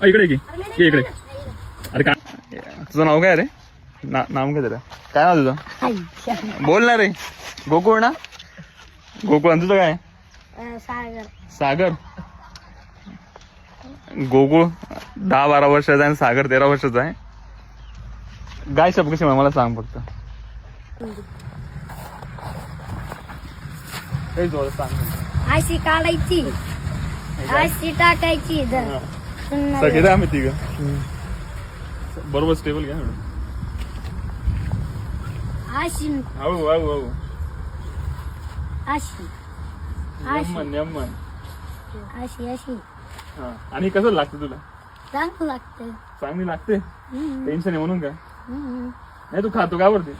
इकडे ये इकडे. अरे काय तुझं नाव काय रे? नाव काय तुझं? काय नाव तुझं? बोल ना रे. गोकुळ ना? गोकुळ. आणि तुझं काय? सागर. गोकुळ 10-12 वर्षाचा आहे आणि सागर 13 वर्षाचा आहे. गाय शब्द कशी मला सांग फक्त. अशी काढायची, अशी टाकायची. सगळे आम्ही तिघ बरोबर स्टेबल घ्या. अशी हळू हळू हळू. अशी यम्मन. अशी अशी. आणि कसं लागतं तुला? चांगलं लागतं. चांगली लागते. टेन्शन आहे म्हणून का? नाही तू खातो का वरती?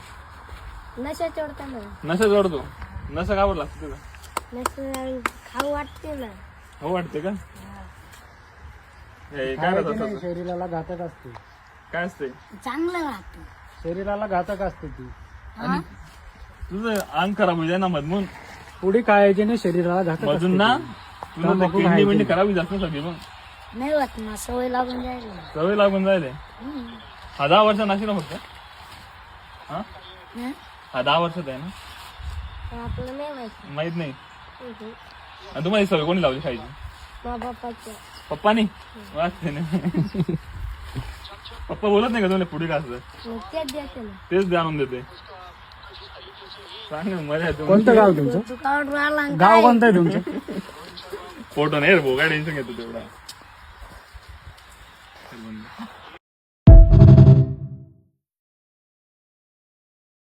नशा चढताना. नशा जोडतो. नशा का वर लागते तुला? नशा खाऊ वाटते ना. हो वाटते का? काय राहत शरीराला घातक असते. काय असते? चांगलं राहतं. शरीराला घातक असते ती. तुझं अंग खराब होईल ना मधून. पुढे खायची नाही, शरीराला घातक मधून ना तुला किडनी बिंडी खराब होईल जास्त सगळी. मग नाही होत ना, सवय लागून जाईल. सवय लागून जायले. हा 10 वर्ष नाशिक फक्त. हा 10 वर्षात आहे ना? आपलं नाही माहिती. माहित नाही. आणि तुम्हाला सवय कोणी लावली खायची? बापाच्या. पप्पानी वाटते नाही. पप्पा बोलत नाही का तुला पुढे का असं? तेच देते ना. तेच जाणून देते. सांग मजा येते. कोणतं गाव तुमचं? गाव कोणतं आहे तुमचं? फोटो नाही रे भाऊ, काय टेन्शन घेतो तेवढा.